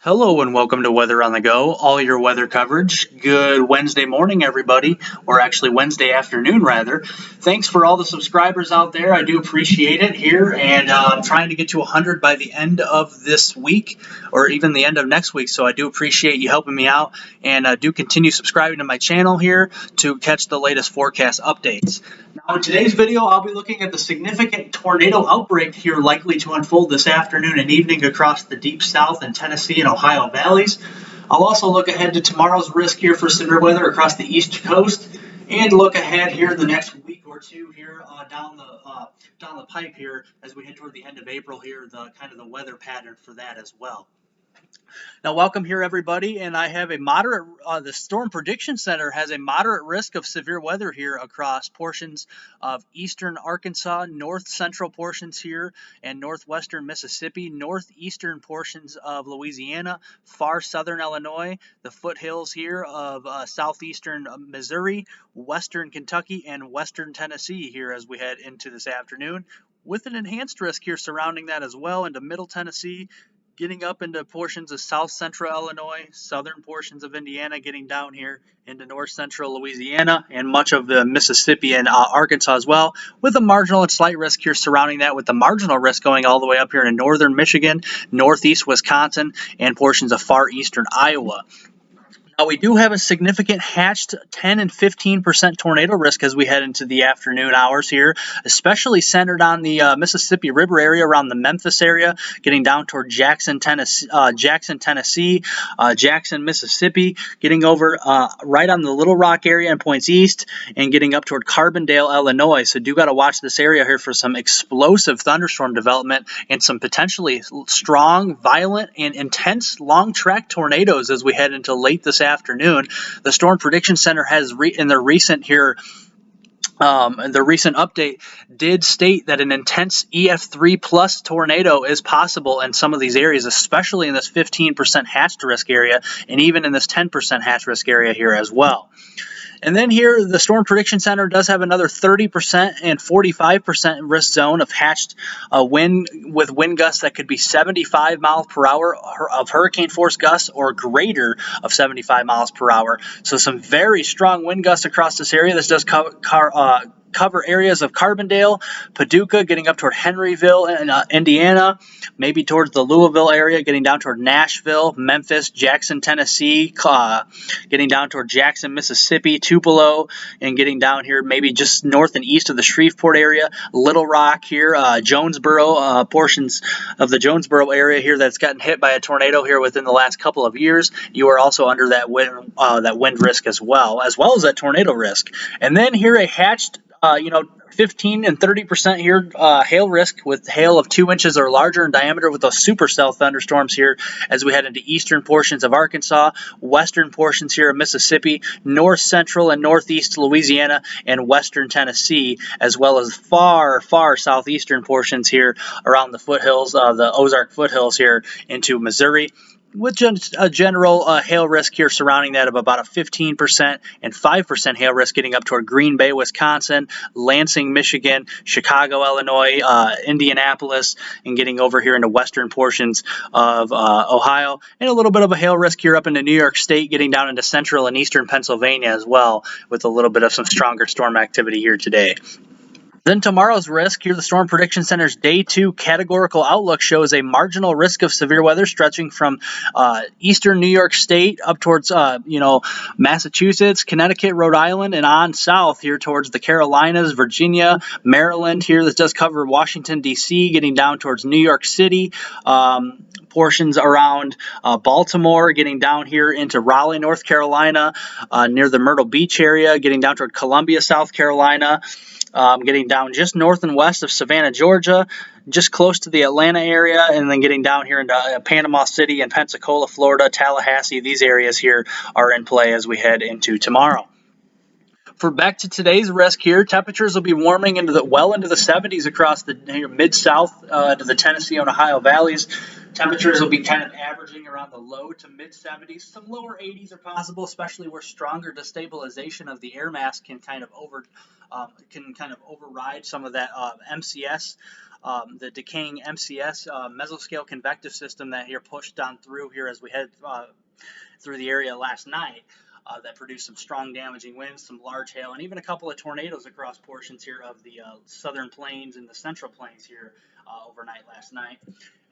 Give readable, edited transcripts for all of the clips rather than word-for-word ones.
Hello and welcome to Weather on the Go, all your weather coverage. Good Wednesday morning, everybody, or actually Wednesday afternoon, rather. Thanks for all the subscribers out there. I do appreciate it here, and I'm trying to get to 100 by the end of this week, or even the end of next week. So I do appreciate you helping me out, and do continue subscribing to my channel here to catch the latest forecast updates. Now, in today's video, I'll be looking at the significant tornado outbreak here likely to unfold this afternoon and evening across the deep south and Tennessee and Ohio valleys. I'll also look ahead to tomorrow's risk here for severe weather across the east coast and look ahead here the next week or two here down the pipe here as we head toward the end of April here, the kind of the weather pattern for that as well. Now, welcome here, everybody, and I have a moderate, the Storm Prediction Center has a moderate risk of severe weather here across portions of eastern Arkansas, north central portions here, and northwestern Mississippi, northeastern portions of Louisiana, far southern Illinois, the foothills here of southeastern Missouri, western Kentucky, and western Tennessee here as we head into this afternoon, with an enhanced risk here surrounding that as well into middle Tennessee, getting up into portions of south central Illinois, southern portions of Indiana, getting down here into north central Louisiana, and much of the Mississippi and Arkansas as well, with a marginal and slight risk here surrounding that, with the marginal risk going all the way up here in northern Michigan, northeast Wisconsin, and portions of far eastern Iowa. Now, we do have a significant hatched 10 and 15% tornado risk as we head into the afternoon hours here, especially centered on the Mississippi River area around the Memphis area, getting down toward Jackson, Tennessee, Jackson, Mississippi, getting over right on the Little Rock area and points east, and getting up toward Carbondale, Illinois. So do got to watch this area here for some explosive thunderstorm development and some potentially strong, violent, and intense long-track tornadoes as we head into late this afternoon. The Storm Prediction Center has in their recent update did state that an intense EF3 plus tornado is possible in some of these areas, especially in this 15% hatched risk area and even in this 10% hatched risk area here as well. And then here, the Storm Prediction Center does have another 30% and 45% risk zone of hatched wind with wind gusts that could be 75 miles per hour of hurricane force gusts or greater of 75 miles per hour. So some very strong wind gusts across this area. This does cover areas of Carbondale, Paducah, getting up toward Henryville and Indiana, maybe towards the Louisville area, getting down toward Nashville, Memphis, Jackson, Tennessee, getting down toward Jackson, Mississippi, Tupelo, and getting down here maybe just north and east of the Shreveport area, Little Rock here, Jonesboro, portions of the Jonesboro area here that's gotten hit by a tornado here within the last couple of years. You are also under that wind risk as well as that tornado risk. And then here a hatched 15 and 30% here hail risk with hail of 2 inches or larger in diameter with those supercell thunderstorms here as we head into eastern portions of Arkansas, western portions here of Mississippi, north central and northeast Louisiana, and western Tennessee, as well as far southeastern portions here around the foothills, the Ozark foothills here into Missouri, with a general hail risk here surrounding that of about a 15% and 5% hail risk getting up toward Green Bay, Wisconsin, Lansing, Michigan, Chicago, Illinois, Indianapolis, and getting over here into western portions of Ohio, and a little bit of a hail risk here up into New York State, getting down into central and eastern Pennsylvania as well, with a little bit of some stronger storm activity here today. Then tomorrow's risk, here the Storm Prediction Center's Day 2 categorical outlook shows a marginal risk of severe weather stretching from eastern New York State up towards, Massachusetts, Connecticut, Rhode Island, and on south here towards the Carolinas, Virginia, Maryland. Here this does cover Washington, D.C., getting down towards New York City, portions around Baltimore, getting down here into Raleigh, North Carolina, near the Myrtle Beach area, getting down toward Columbia, South Carolina, getting down just north and west of Savannah, Georgia, just close to the Atlanta area, and then getting down here into Panama City and Pensacola, Florida, Tallahassee. These areas here are in play as we head into tomorrow. For back to today's risk here, temperatures will be warming into the 70s across the mid-south to the Tennessee and Ohio valleys. Temperatures will be kind of averaging around the low to mid 70s. Some lower 80s are possible, especially where stronger destabilization of the air mass can kind of override some of that MCS, the decaying MCS mesoscale convective system that here pushed on through here as we head through the area last night. That produced some strong damaging winds, some large hail, and even a couple of tornadoes across portions here of the southern plains and the central plains here overnight last night.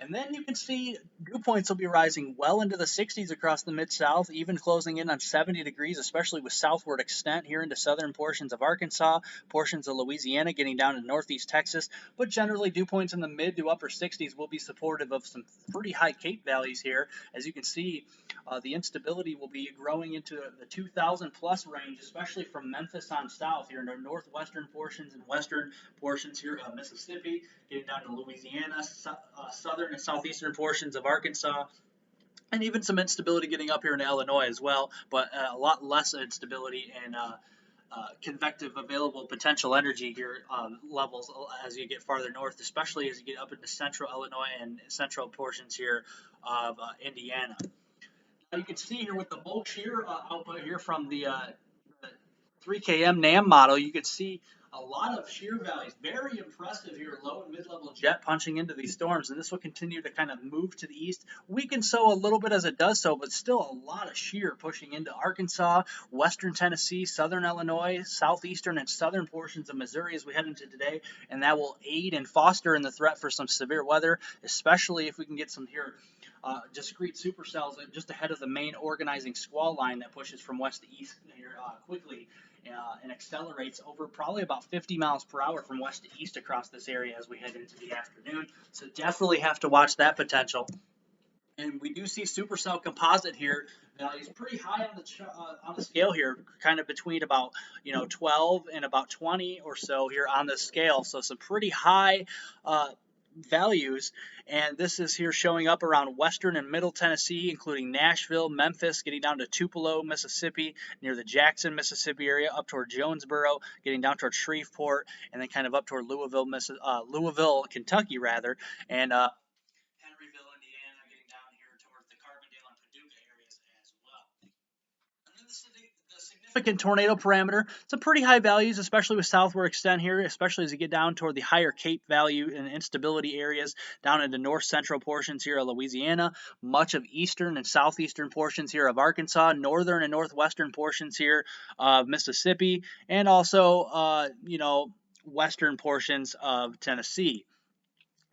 And then you can see dew points will be rising well into the 60s across the mid-south, even closing in on 70 degrees, especially with southward extent here into southern portions of Arkansas, portions of Louisiana, getting down to northeast Texas. But generally, dew points in the mid to upper 60s will be supportive of some pretty high Cape valleys here. As you can see, the instability will be growing into the 2,000 plus range, especially from Memphis on south here in the northwestern portions and western portions here of Mississippi, getting down to Louisiana, southern and southeastern portions of Arkansas, and even some instability getting up here in Illinois as well, but a lot less instability and convective available potential energy here levels as you get farther north, especially as you get up into central Illinois and central portions here of Indiana. Now you can see here with the bulk shear output here from the 3km NAM model, you can see a lot of shear values, very impressive here, low and mid-level jet punching into these storms, and this will continue to kind of move to the east, weaken so a little bit as it does so, but still a lot of shear pushing into Arkansas, western Tennessee, southern Illinois, southeastern and southern portions of Missouri as we head into today, and that will aid and foster in the threat for some severe weather, especially if we can get some here discrete supercells just ahead of the main organizing squall line that pushes from west to east here quickly. And accelerates over probably about 50 miles per hour from west to east across this area as we head into the afternoon. So definitely have to watch that potential. And we do see supercell composite here. He's pretty high on the scale here, kind of between about 12 and about 20 or so here on the scale. So some pretty high values, and this is here showing up around western and middle Tennessee, including Nashville, Memphis, getting down to Tupelo, Mississippi, near the Jackson, Mississippi area, up toward Jonesboro, getting down toward Shreveport, and then kind of up toward Louisville, Kentucky, rather, and Henryville, Indiana, getting down here towards the Carbondale and Paducah areas as well. And then the significant tornado parameter, some pretty high values, especially with southward extent here, especially as you get down toward the higher Cape value and instability areas down into north central portions here of Louisiana, much of eastern and southeastern portions here of Arkansas, northern and northwestern portions here of Mississippi, and also western portions of Tennessee.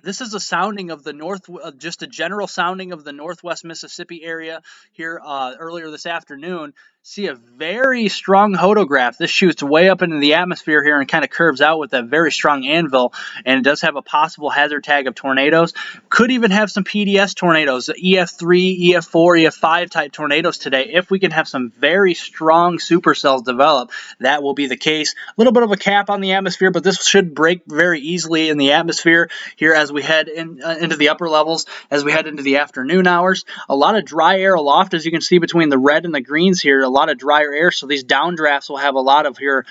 This is a sounding of the just a general sounding of the northwest Mississippi area here earlier this afternoon. See a very strong hodograph. This shoots way up into the atmosphere here and kind of curves out with that very strong anvil, and it does have a possible hazard tag of tornadoes. Could even have some PDS tornadoes, EF3, EF4, EF5 type tornadoes today. If we can have some very strong supercells develop, that will be the case. A little bit of a cap on the atmosphere, but this should break very easily in the atmosphere here as we head into the upper levels, as we head into the afternoon hours. A lot of dry air aloft, as you can see between the red and the greens here, a lot of drier air, so these downdrafts will have a lot of here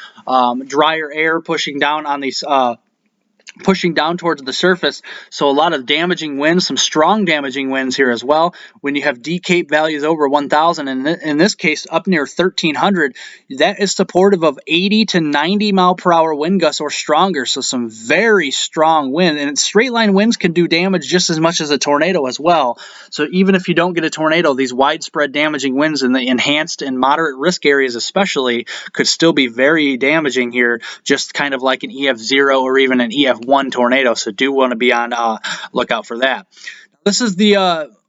drier air pushing down on these pushing down towards the surface, so a lot of damaging winds, some strong damaging winds here as well. When you have D-Cape values over 1,000, and in this case up near 1,300, that is supportive of 80 to 90 mile per hour wind gusts or stronger, so some very strong wind, and straight line winds can do damage just as much as a tornado as well. So even if you don't get a tornado, these widespread damaging winds in the enhanced and moderate risk areas especially could still be very damaging here, just kind of like an EF0 or even an EF1 tornado, so do want to be on lookout for that. This is the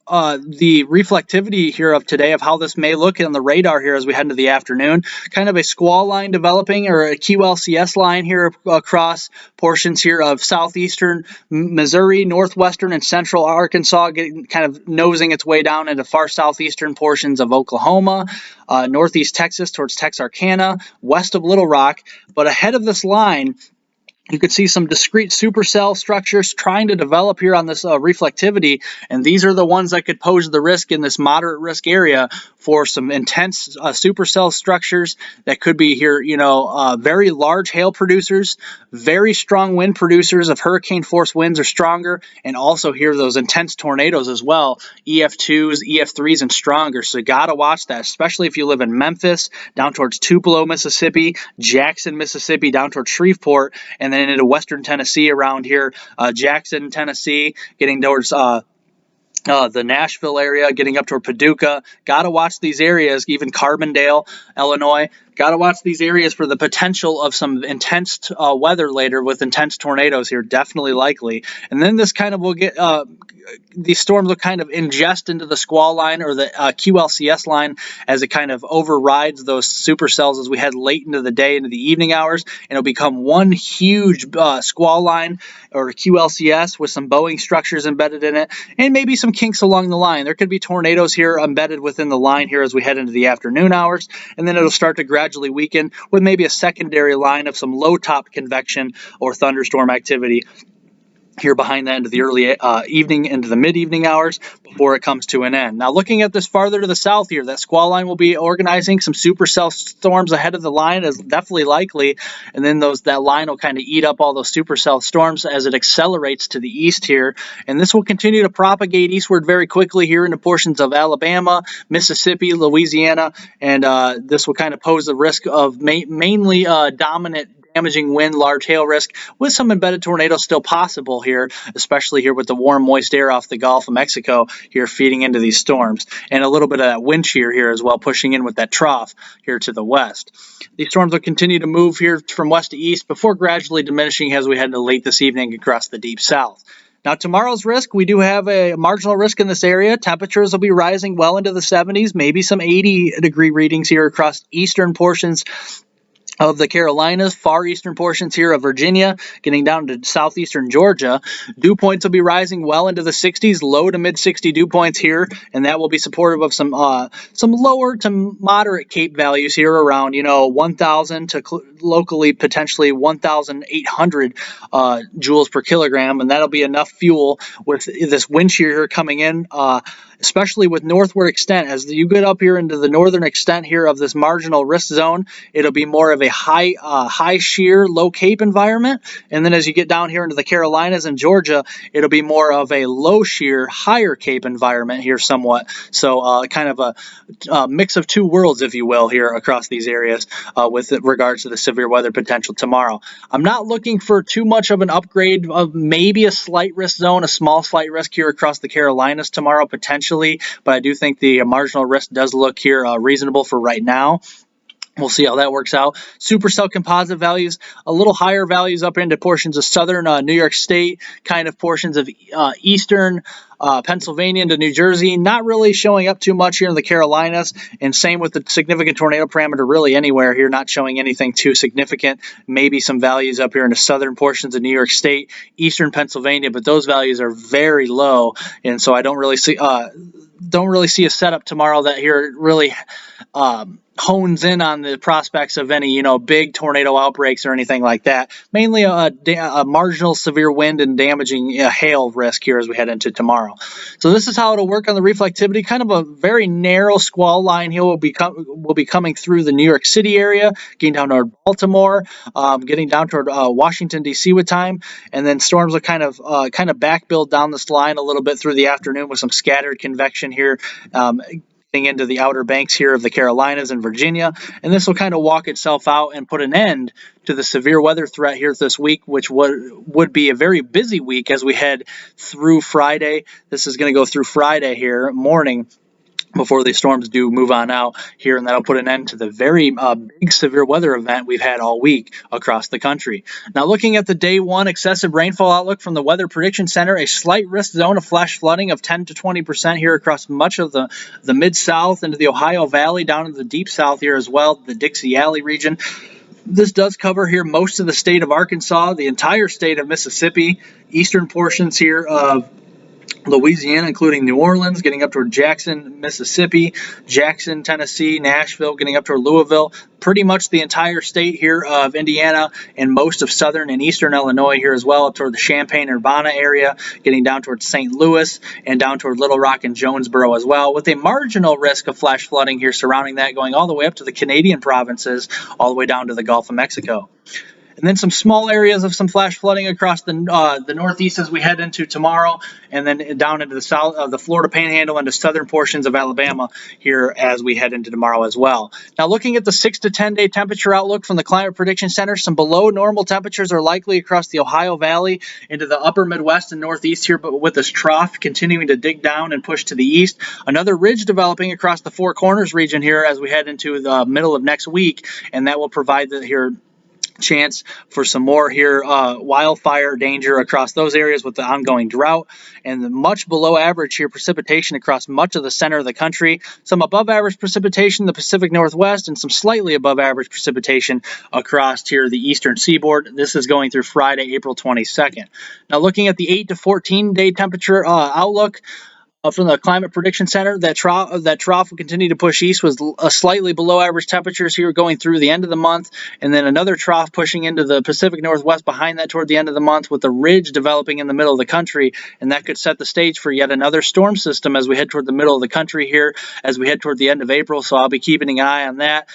reflectivity here of today of how this may look on the radar here as we head into the afternoon. Kind of a squall line developing, or a QLCS line here across portions here of southeastern Missouri, northwestern and central Arkansas, getting kind of nosing its way down into far southeastern portions of Oklahoma, northeast Texas towards Texarkana, west of Little Rock. But ahead of this line, you could see some discrete supercell structures trying to develop here on this reflectivity, and these are the ones that could pose the risk in this moderate risk area for some intense supercell structures that could be here, very large hail producers, very strong wind producers of hurricane force winds or stronger, and also here those intense tornadoes as well, EF2s, EF3s, and stronger. So you got to watch that, especially if you live in Memphis, down towards Tupelo, Mississippi, Jackson, Mississippi, down towards Shreveport, and then into western Tennessee around here, Jackson, Tennessee, getting towards the Nashville area, getting up toward Paducah. Got to watch these areas, even Carbondale, Illinois. Got to watch these areas for the potential of some intense weather later with intense tornadoes here, definitely likely. And then this kind of will get, these storms will kind of ingest into the squall line or the QLCS line as it kind of overrides those supercells as we head late into the day, into the evening hours, and it'll become one huge squall line or QLCS with some Boeing structures embedded in it, and maybe some kinks along the line. There could be tornadoes here embedded within the line here as we head into the afternoon hours, and then it'll start to gradually weaken with maybe a secondary line of some low-top convection or thunderstorm activity here behind that into the early evening into the mid-evening hours before it comes to an end. Now looking at this farther to the south here, that squall line will be organizing some supercell storms ahead of the line is definitely likely, and then that line will kind of eat up all those supercell storms as it accelerates to the east here, and this will continue to propagate eastward very quickly here into portions of Alabama, Mississippi, Louisiana, and this will kind of pose the risk of mainly dominant damaging wind, large hail risk, with some embedded tornadoes still possible here, especially here with the warm, moist air off the Gulf of Mexico here feeding into these storms, and a little bit of that wind shear here as well, pushing in with that trough here to the west. These storms will continue to move here from west to east before gradually diminishing as we head into late this evening across the deep south. Now, tomorrow's risk, we do have a marginal risk in this area. Temperatures will be rising well into the 70s, maybe some 80-degree readings here across eastern portions of the Carolinas, far eastern portions here of Virginia, getting down to southeastern Georgia. Dew points will be rising well into the 60s, low to mid 60 dew points here, and that will be supportive of some lower to moderate Cape values here around 1,000 to locally potentially 1,800 joules per kilogram, and that'll be enough fuel with this wind shear coming in. Especially with northward extent. As you get up here into the northern extent here of this marginal risk zone, it'll be more of a high shear, low cape environment. And then as you get down here into the Carolinas and Georgia, it'll be more of a low shear, higher cape environment here somewhat. So kind of a mix of two worlds, if you will, here across these areas with regards to the severe weather potential tomorrow. I'm not looking for too much of an upgrade of maybe a slight risk zone, a small slight risk here across the Carolinas tomorrow potentially. But I do think the marginal risk does look here reasonable for right now. We'll see how that works out. Supercell composite values, a little higher values up into portions of southern New York State, kind of portions of eastern Pennsylvania into New Jersey, not really showing up too much here in the Carolinas, and same with the significant tornado parameter really anywhere here, not showing anything too significant. Maybe some values up here in the southern portions of New York State, eastern Pennsylvania, but those values are very low, and so I don't really see a setup tomorrow that here really hones in on the prospects of any, big tornado outbreaks or anything like that. Mainly a marginal severe wind and damaging hail risk here as we head into tomorrow. So this is how it'll work on the reflectivity. Kind of a very narrow squall line here will be coming through the New York City area, getting down toward Baltimore, getting down toward Washington D.C. with time, and then storms will kind of backbuild down this line a little bit through the afternoon with some scattered convection here. Into the outer banks here of the Carolinas and Virginia, and this will kind of walk itself out and put an end to the severe weather threat here this week, which would be a very busy week as we head through Friday. This is going to go through Friday here morning before these storms do move on out here, and that'll put an end to the very big severe weather event we've had all week across the country. Now, looking at the day one excessive rainfall outlook from the Weather Prediction Center, a slight risk zone of flash flooding of 10 to 20% here across much of the mid-south into the Ohio Valley, down into the deep south here as well, the Dixie Alley region. This does cover here most of the state of Arkansas, the entire state of Mississippi, eastern portions here of Louisiana, including New Orleans, getting up toward Jackson, Mississippi, Jackson, Tennessee, Nashville, getting up toward Louisville. Pretty much the entire state here of Indiana and most of southern and eastern Illinois here as well, up toward the Champaign-Urbana area, getting down towards St. Louis and down toward Little Rock and Jonesboro as well, with a marginal risk of flash flooding here surrounding that, going all the way up to the Canadian provinces, all the way down to the Gulf of Mexico. And then some small areas of some flash flooding across the northeast as we head into tomorrow, and then down into the south of the Florida Panhandle into southern portions of Alabama here as we head into tomorrow as well. Now, looking at the 6 to 10 day temperature outlook from the Climate Prediction Center, some below normal temperatures are likely across the Ohio Valley into the upper Midwest and Northeast here, but with this trough continuing to dig down and push to the east. Another ridge developing across the Four Corners region here as we head into the middle of next week, and that will provide chance for some more here wildfire danger across those areas with the ongoing drought, and the much below average here precipitation across much of the center of the country, some above average precipitation in the Pacific Northwest, and some slightly above average precipitation across here the eastern seaboard. This is going through Friday, April 22nd. Now, looking at the 8 to 14 day temperature outlook from the Climate Prediction Center, that trough will continue to push east with slightly below average temperatures here going through the end of the month, and then another trough pushing into the Pacific Northwest behind that toward the end of the month, with a ridge developing in the middle of the country, and that could set the stage for yet another storm system as we head toward the middle of the country here as we head toward the end of April, so I'll be keeping an eye on that.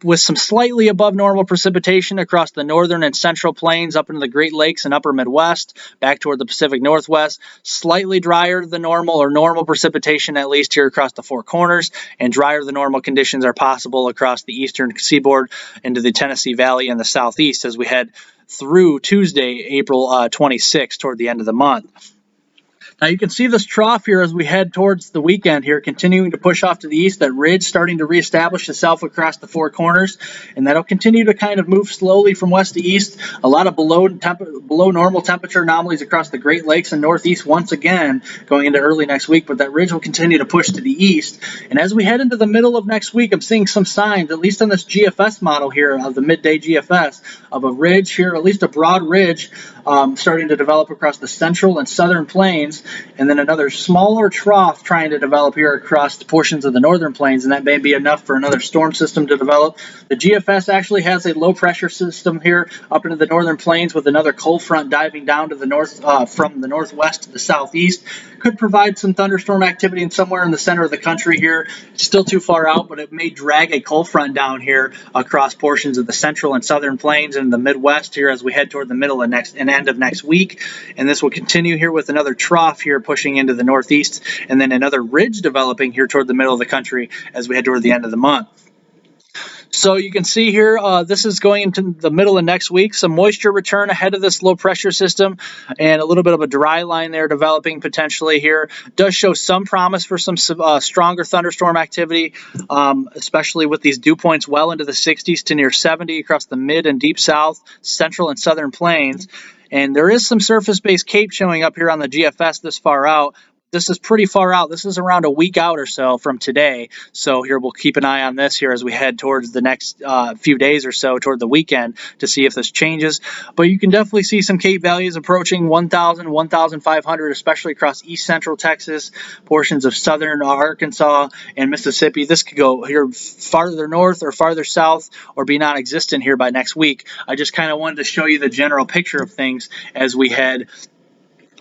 With some slightly above normal precipitation across the northern and central plains up into the Great Lakes and upper Midwest, back toward the Pacific Northwest, slightly drier than normal, or normal precipitation at least here across the Four Corners, and drier than normal conditions are possible across the eastern seaboard into the Tennessee Valley and the southeast as we head through Tuesday, April 26th, toward the end of the month. Now, you can see this trough here as we head towards the weekend here, continuing to push off to the east, that ridge starting to reestablish itself across the Four Corners, and that'll continue to kind of move slowly from west to east. A lot of below normal temperature anomalies across the Great Lakes and Northeast once again going into early next week, but that ridge will continue to push to the east. And as we head into the middle of next week, I'm seeing some signs, at least on this GFS model here of the midday GFS, of a ridge here, at least a broad ridge starting to develop across the central and southern plains, and then another smaller trough trying to develop here across the portions of the northern plains, and that may be enough for another storm system to develop. The GFS actually has a low pressure system here up into the northern plains with another cold front diving down to the north from the northwest to the southeast. Could provide some thunderstorm activity in somewhere in the center of the country here. It's still too far out, but it may drag a cold front down here across portions of the central and southern plains and the Midwest here as we head toward the middle of end of next week. And this will continue here with another trough here pushing into the northeast, and then another ridge developing here toward the middle of the country as we head toward the end of the month. So you can see here, this is going into the middle of next week. Some moisture return ahead of this low pressure system, and a little bit of a dry line there developing potentially here. Does show some promise for some stronger thunderstorm activity, especially with these dew points well into the 60s to near 70 across the mid and deep south, central and southern plains. And there is some surface-based CAPE showing up here on the GFS this far out. This is pretty far out. This is around a week out or so from today. So here we'll keep an eye on this here as we head towards the next few days or so toward the weekend to see if this changes. But you can definitely see some CAPE values approaching 1,000, 1,500, especially across east central Texas, portions of southern Arkansas and Mississippi. This could go here farther north or farther south or be non-existent here by next week. I just kind of wanted to show you the general picture of things as we head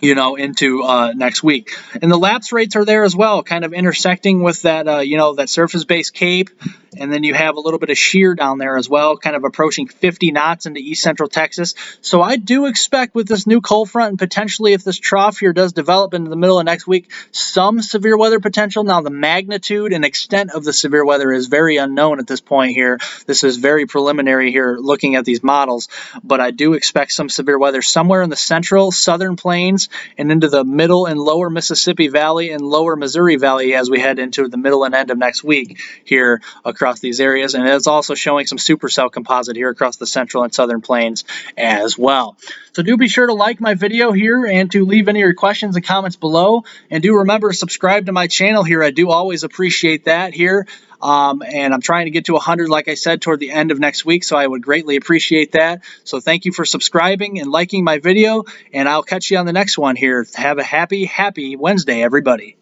into next week. And the lapse rates are there as well, kind of intersecting with that, that surface-based CAPE. And then you have a little bit of shear down there as well, kind of approaching 50 knots into east central Texas. So I do expect with this new cold front, and potentially if this trough here does develop into the middle of next week, some severe weather potential. Now, the magnitude and extent of the severe weather is very unknown at this point here. This is very preliminary here looking at these models, but I do expect some severe weather somewhere in the central, southern plains and into the middle and lower Mississippi Valley and lower Missouri Valley as we head into the middle and end of next week here across across these areas, and it's also showing some supercell composite here across the central and southern plains as well. So do be sure to like my video here and to leave any of your questions and comments below, and do remember to subscribe to my channel here. I do always appreciate that here. And I'm trying to get to 100, like I said, toward the end of next week, so I would greatly appreciate that. So thank you for subscribing and liking my video, and I'll catch you on the next one here. Have a happy Wednesday, everybody.